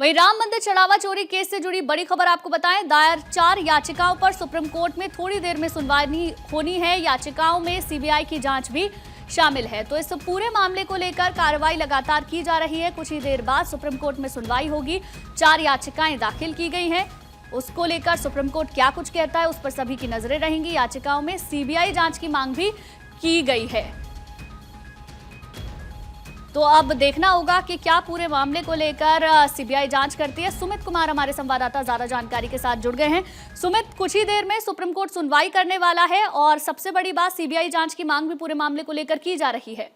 वहीं राम मंदिर चढ़ावा चोरी केस से जुड़ी बड़ी खबर आपको बताएं। दायर 4 याचिकाओं पर सुप्रीम कोर्ट में थोड़ी देर में सुनवाई होनी है। याचिकाओं में सीबीआई की जांच भी शामिल है। तो इस पूरे मामले को लेकर कार्रवाई लगातार की जा रही है। कुछ ही देर बाद सुप्रीम कोर्ट में सुनवाई होगी। 4 याचिकाएं दाखिल की गई हैं। उसको लेकर सुप्रीम कोर्ट क्या कुछ कहता है उस पर सभी की नजरें रहेंगी। याचिकाओं में सीबीआई जांच की मांग भी की गई है। तो अब देखना होगा कि क्या पूरे मामले को लेकर सीबीआई जांच करती है। सुमित कुमार हमारे संवाददाता ज्यादा जानकारी के साथ जुड़ गए हैं। सुमित, कुछ ही देर में सुप्रीम कोर्ट सुनवाई करने वाला है और सबसे बड़ी बात सीबीआई जांच की मांग भी पूरे मामले को लेकर की जा रही है।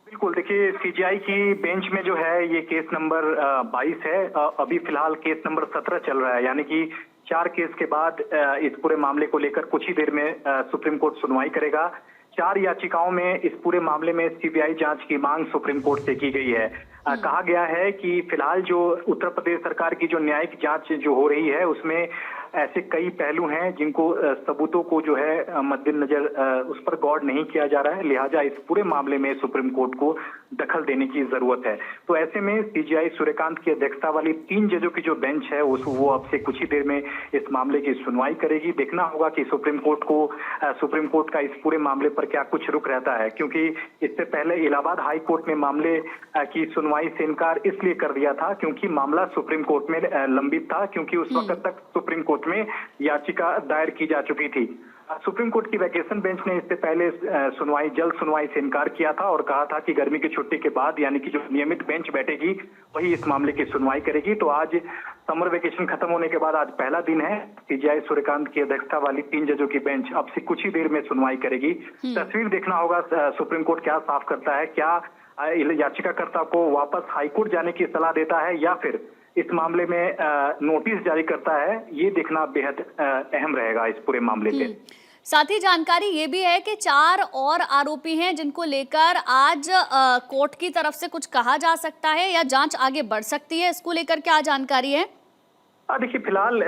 बिल्कुल, देखिए सीजीआई की बेंच में जो है ये केस नंबर 22 है। अभी फिलहाल केस नंबर 17 चल रहा है, यानी कि 4 केस के बाद इस पूरे मामले को लेकर कुछ ही देर में सुप्रीम कोर्ट सुनवाई करेगा। 4 याचिकाओं में इस पूरे मामले में सीबीआई जांच की मांग सुप्रीम कोर्ट से की गई है। कहा गया है कि फिलहाल जो उत्तर प्रदेश सरकार की जो न्यायिक जांच जो हो रही है उसमें ऐसे कई पहलू हैं जिनको सबूतों को जो है मद्देनजर उस पर गौर नहीं किया जा रहा है, लिहाजा इस पूरे मामले में सुप्रीम कोर्ट को दखल देने की जरूरत है। तो ऐसे में सीजीआई सूर्यकांत की अध्यक्षता वाली 3 जजों की जो बेंच है वो अब से कुछ ही देर में इस मामले की सुनवाई करेगी। देखना होगा कि सुप्रीम कोर्ट का इस पूरे मामले पर क्या कुछ रुख रहता है, क्योंकि इससे पहले इलाहाबाद हाई कोर्ट ने मामले की सुनवाई से इनकार इसलिए कर दिया था क्योंकि मामला सुप्रीम कोर्ट में लंबित था, क्योंकि उस वक्त तक सुप्रीम कोर्ट में याचिका दायर की जा चुकी थी। सुप्रीम कोर्ट की वैकेशन बेंच ने इससे पहले जल्द सुनवाई से इनकार किया था और कहा था कि गर्मी की छुट्टी के बाद यानी कि जो नियमित बेंच बैठेगी वही इस मामले की सुनवाई करेगी। तो आज समर वेकेशन खत्म होने के बाद आज पहला दिन है। सीजीआई सूर्यकांत की अध्यक्षता वाली 3 जजों की बेंच अब से कुछ ही देर में सुनवाई करेगी। तस्वीर देखना होगा सुप्रीम कोर्ट क्या साफ करता है, क्या याचिकाकर्ता को वापस हाईकोर्ट जाने की सलाह देता है या फिर इस मामले में नोटिस जारी करता है। ये देखना बेहद अहम रहेगा इस पूरे मामले से। साथ ही जानकारी ये भी है कि 4 और आरोपी हैं जिनको लेकर आज कोर्ट की तरफ से कुछ कहा जा सकता है या जांच आगे बढ़ सकती है। इसको लेकर क्या जानकारी है? देखिए, फिलहाल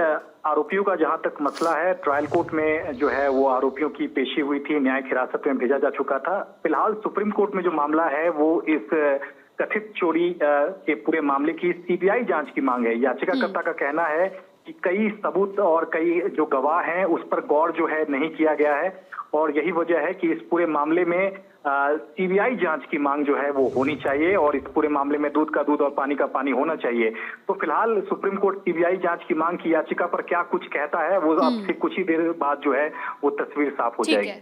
आरोपियों का जहां तक मसला है, ट्रायल कोर्ट में जो है वो आरोपियों की पेशी हुई थी, न्यायिक हिरासत में भेजा जा चुका था। फिलहाल सुप्रीम कोर्ट में जो मामला है वो इस कथित चोरी के पूरे मामले की सीबीआई जांच की मांग है। याचिकाकर्ता का कहना है कि कई सबूत और कई जो गवाह हैं उस पर गौर जो है नहीं किया गया है और यही वजह है कि इस पूरे मामले में सीबीआई जांच की मांग जो है वो होनी चाहिए और इस पूरे मामले में दूध का दूध और पानी का पानी होना चाहिए। तो फिलहाल सुप्रीम कोर्ट सीबीआई जांच की मांग की याचिका पर क्या कुछ कहता है वो अब से कुछ ही देर बाद जो है वो तस्वीर साफ हो जाएगी।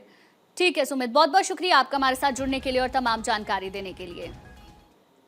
ठीक है सुमित, बहुत बहुत शुक्रिया आपका हमारे साथ जुड़ने के लिए और तमाम जानकारी देने के लिए।